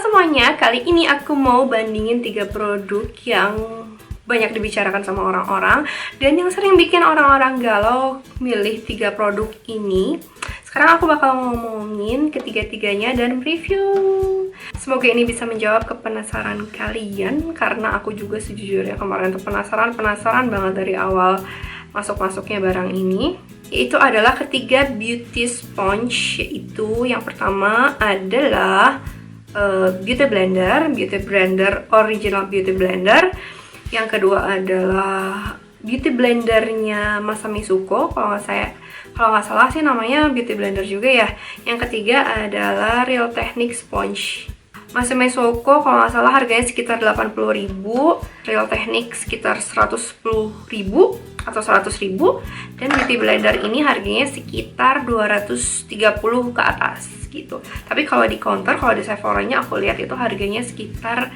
semuanya, kali ini aku mau bandingin 3 produk yang banyak dibicarakan sama orang-orang dan yang sering bikin orang-orang galau milih 3 produk ini. Sekarang aku bakal ngomongin ketiga-tiganya dan review. Semoga ini bisa menjawab kepenasaran kalian, karena aku juga sejujurnya kemarin tuh penasaran banget dari awal masuk-masuknya barang ini. Yaitu adalah ketiga beauty sponge, yaitu yang pertama adalah beauty blender original beauty blender. Yang kedua adalah beauty blendernya Masami Suko, kalau nggak salah sih namanya beauty blender juga ya. Yang ketiga adalah Real Technique sponge. Masami Suko kalau nggak salah harganya sekitar 80.000, Real Technique sekitar 110.000 atau 100.000, dan beauty blender ini harganya sekitar 230 ke atas gitu. Tapi kalau di counter, kalau di Sephora-nya aku lihat itu harganya sekitar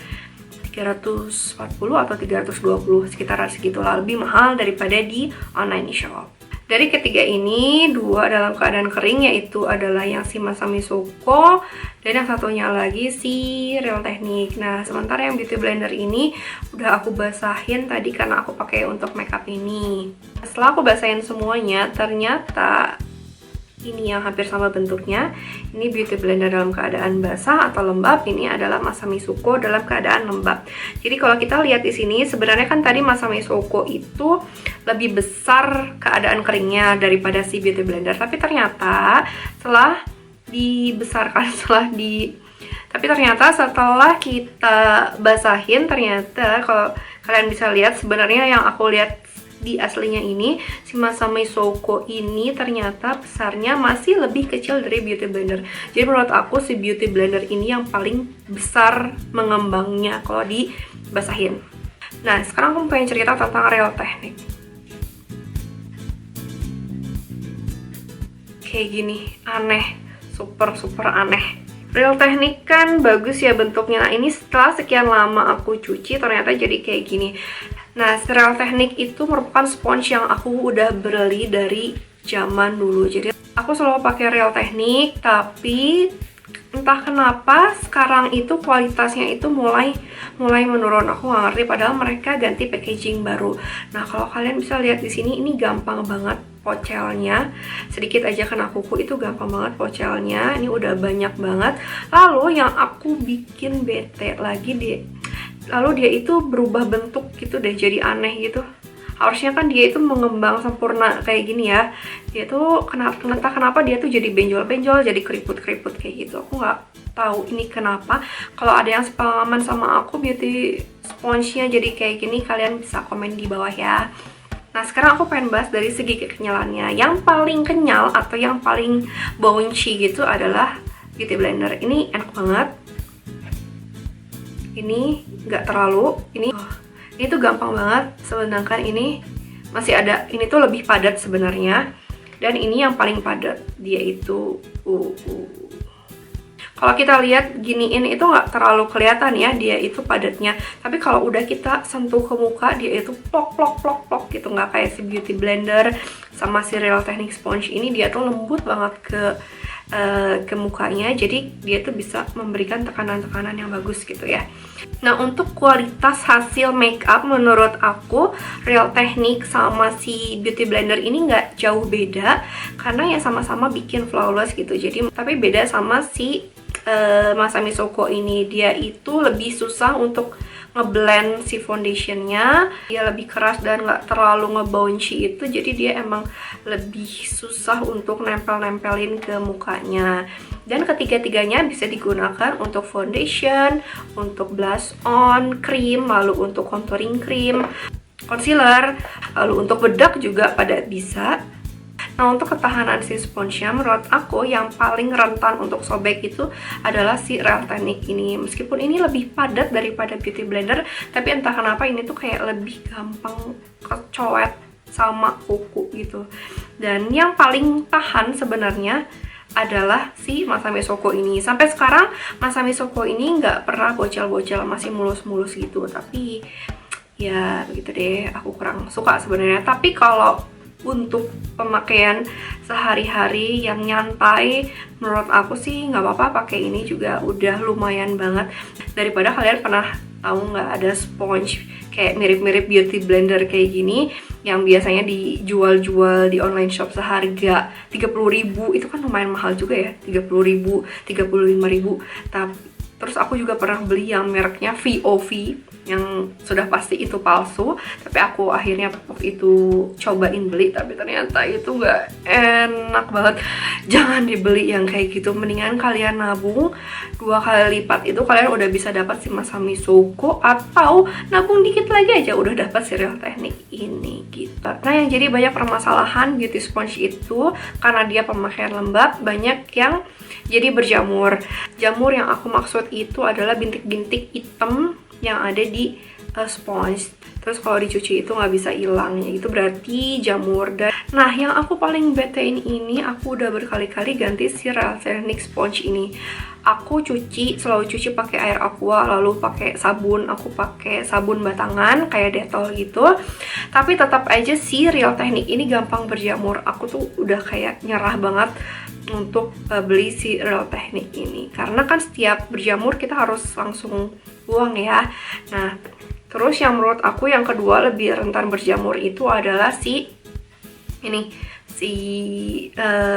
340 atau 320, sekitaran segitulah, lebih mahal daripada di online shop. Dari ketiga ini, 2 dalam keadaan kering, yaitu adalah yang si Masami Suko dan yang satunya lagi si Real Technique. Nah, sementara yang beauty blender ini udah aku basahin tadi karena aku pakai untuk makeup ini. Setelah aku basahin semuanya, ternyata ini yang hampir sama bentuknya. Ini beauty blender dalam keadaan basah atau lembab. Ini adalah Masami Suko dalam keadaan lembab. Jadi kalau kita lihat di sini, sebenarnya kan tadi Masami Suko itu lebih besar keadaan keringnya daripada si beauty blender. Tapi ternyata setelah dibesarkan, setelah kita basahin, ternyata kalau kalian bisa lihat, sebenarnya yang aku lihat di aslinya ini, si Masami Suko ini ternyata besarnya masih lebih kecil dari beauty blender. Jadi menurut aku si beauty blender ini yang paling besar mengembangnya kalau dibasahin. Nah, sekarang aku pengen cerita tentang Real Technique. Kayak gini, aneh, super aneh. Real Technique kan bagus ya bentuknya. Nah, ini setelah sekian lama aku cuci, ternyata jadi kayak gini. Nah, Real Technique itu merupakan sponge yang aku udah beli dari zaman dulu. Jadi aku selalu pakai Real Technique, tapi entah kenapa sekarang itu kualitasnya itu mulai menurun. Aku nggak ngerti, padahal mereka ganti packaging baru. Nah, kalau kalian bisa lihat di sini, ini gampang banget pocelnya. Sedikit aja kena kuku itu gampang banget pocelnya. Ini udah banyak banget. Lalu yang aku bikin bete lagi lalu dia itu berubah bentuk gitu deh, jadi aneh gitu. Harusnya kan dia itu mengembang sempurna kayak gini ya. Dia tuh entah kenapa dia tuh jadi benjol-benjol, jadi keriput-keriput kayak gitu. Aku nggak tahu ini kenapa. Kalau ada yang sepengalaman sama aku beauty sponge-nya jadi kayak gini, kalian bisa komen di bawah ya. Nah, sekarang aku pengen bahas dari segi kekenyalannya. Yang paling kenyal atau yang paling bouncy gitu adalah beauty blender. Ini enak banget. Ini nggak terlalu, ini tuh gampang banget. Sedangkan ini masih ada, ini tuh lebih padat sebenarnya. Dan ini yang paling padat, dia itu kalau kita lihat giniin itu nggak terlalu kelihatan ya dia itu padatnya. Tapi kalau udah kita sentuh ke muka, dia itu plok gitu, nggak kayak si beauty blender sama si Real Technique sponge ini. Dia tuh lembut banget ke mukanya, jadi dia tuh bisa memberikan tekanan-tekanan yang bagus gitu ya. Nah, untuk kualitas hasil makeup menurut aku Real Technique sama si beauty blender ini nggak jauh beda, karena ya sama-sama bikin flawless gitu. Jadi tapi beda sama si Masami Suko ini, dia itu lebih susah untuk ngeblend si foundationnya, dia lebih keras dan nggak terlalu ngebouncy itu, jadi dia emang lebih susah untuk nempel-nempelin ke mukanya. Dan ketiga-tiganya bisa digunakan untuk foundation, untuk blush on, cream, lalu untuk contouring cream, concealer, lalu untuk bedak juga pada bisa. Nah, untuk ketahanan si sponge-nya, menurut aku yang paling rentan untuk sobek itu adalah si Real Technique ini. Meskipun ini lebih padat daripada beauty blender, tapi entah kenapa ini tuh kayak lebih gampang kecoet sama kuku gitu. Dan yang paling tahan sebenarnya adalah si Masami Suko ini. Sampai sekarang Masami Suko ini nggak pernah bocel-bocel, masih mulus-mulus gitu. Tapi ya begitu deh, aku kurang suka sebenarnya. Tapi kalau untuk pemakaian sehari-hari yang nyantai, menurut aku sih nggak apa-apa pakai ini juga udah lumayan banget. Daripada kalian pernah tahu nggak ada sponge kayak mirip-mirip beauty blender kayak gini yang biasanya dijual-jual di online shop seharga 30.000, itu kan lumayan mahal juga ya, 30.000, 35.000. Terus aku juga pernah beli yang mereknya VOV yang sudah pasti itu palsu, tapi aku akhirnya waktu itu cobain beli, tapi ternyata itu nggak enak banget. Jangan dibeli yang kayak gitu, mendingan kalian nabung 2 kali lipat, itu kalian udah bisa dapat si Masami Souko, atau nabung dikit lagi aja udah dapat si Real Technique ini gitu. Nah, yang jadi banyak permasalahan beauty sponge itu karena dia pemakaian lembab, banyak yang jadi berjamur. Jamur yang aku maksud itu adalah bintik-bintik hitam yang ada di sponge. Terus kalau dicuci itu nggak bisa hilang, ya itu berarti jamur. Dan nah, yang aku paling betein ini, aku udah berkali-kali ganti si Real Technique sponge ini. Aku selalu cuci pakai air aqua, lalu pakai sabun. Aku pakai sabun batangan kayak Dettol gitu. Tapi tetap aja si Real Technique ini gampang berjamur. Aku tuh udah kayak nyerah banget untuk beli si Real Technique ini, karena kan setiap berjamur kita harus langsung buang ya. Nah, terus yang menurut aku yang kedua lebih rentan berjamur itu adalah si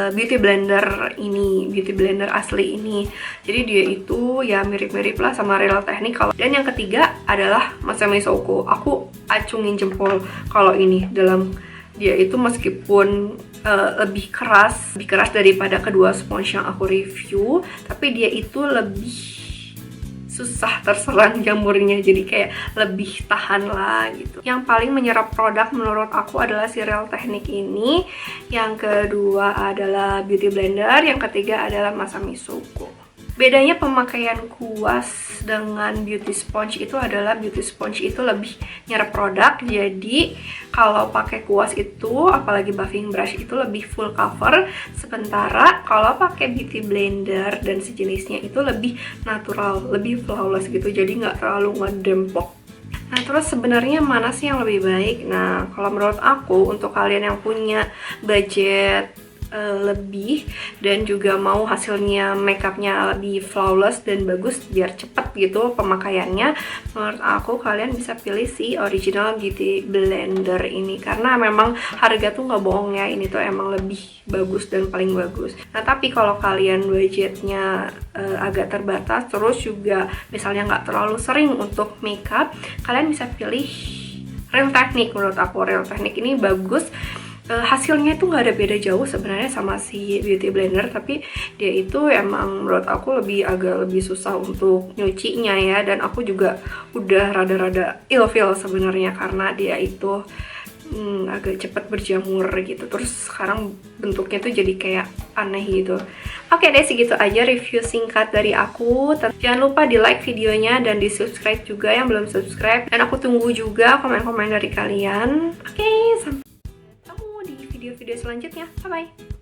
beauty blender ini, beauty blender asli ini. Jadi dia itu ya mirip-mirip lah sama Real Technique. Dan yang ketiga adalah Masami Souko. Aku acungin jempol kalau ini dalam dia itu, meskipun lebih keras daripada kedua sponge yang aku review, tapi dia itu lebih susah terserang jamurnya, jadi kayak lebih tahan lah gitu. Yang paling menyerap produk menurut aku adalah si Real Technique ini, yang kedua adalah beauty blender, yang ketiga adalah Masami Souko. Bedanya pemakaian kuas dengan beauty sponge itu adalah beauty sponge itu lebih nyerap produk, jadi kalau pakai kuas itu, apalagi buffing brush itu lebih full cover, sementara kalau pakai beauty blender dan sejenisnya itu lebih natural, lebih flawless gitu, jadi nggak terlalu ngedempok. Nah, terus sebenarnya mana sih yang lebih baik? Nah, kalau menurut aku, untuk kalian yang punya budget lebih dan juga mau hasilnya makeupnya lebih flawless dan bagus biar cepet gitu pemakaiannya, menurut aku kalian bisa pilih si original beauty blender ini, karena memang harga tuh nggak bohong ya, ini tuh emang lebih bagus dan paling bagus. Nah, tapi kalau kalian budgetnya agak terbatas, terus juga misalnya nggak terlalu sering untuk makeup, kalian bisa pilih Real Technique. Menurut aku Real Technique ini bagus. Hasilnya itu nggak ada beda jauh sebenarnya sama si beauty blender, tapi dia itu emang menurut aku agak lebih susah untuk nyucinya ya, dan aku juga udah rada-rada ilfeel sebenarnya karena dia itu agak cepat berjamur gitu. Terus sekarang bentuknya tuh jadi kayak aneh gitu. Oke deh, segitu aja review singkat dari aku. Jangan lupa di like videonya dan di subscribe juga yang belum subscribe, dan aku tunggu juga komen-komen dari kalian. Oke, sampai video selanjutnya. Bye-bye.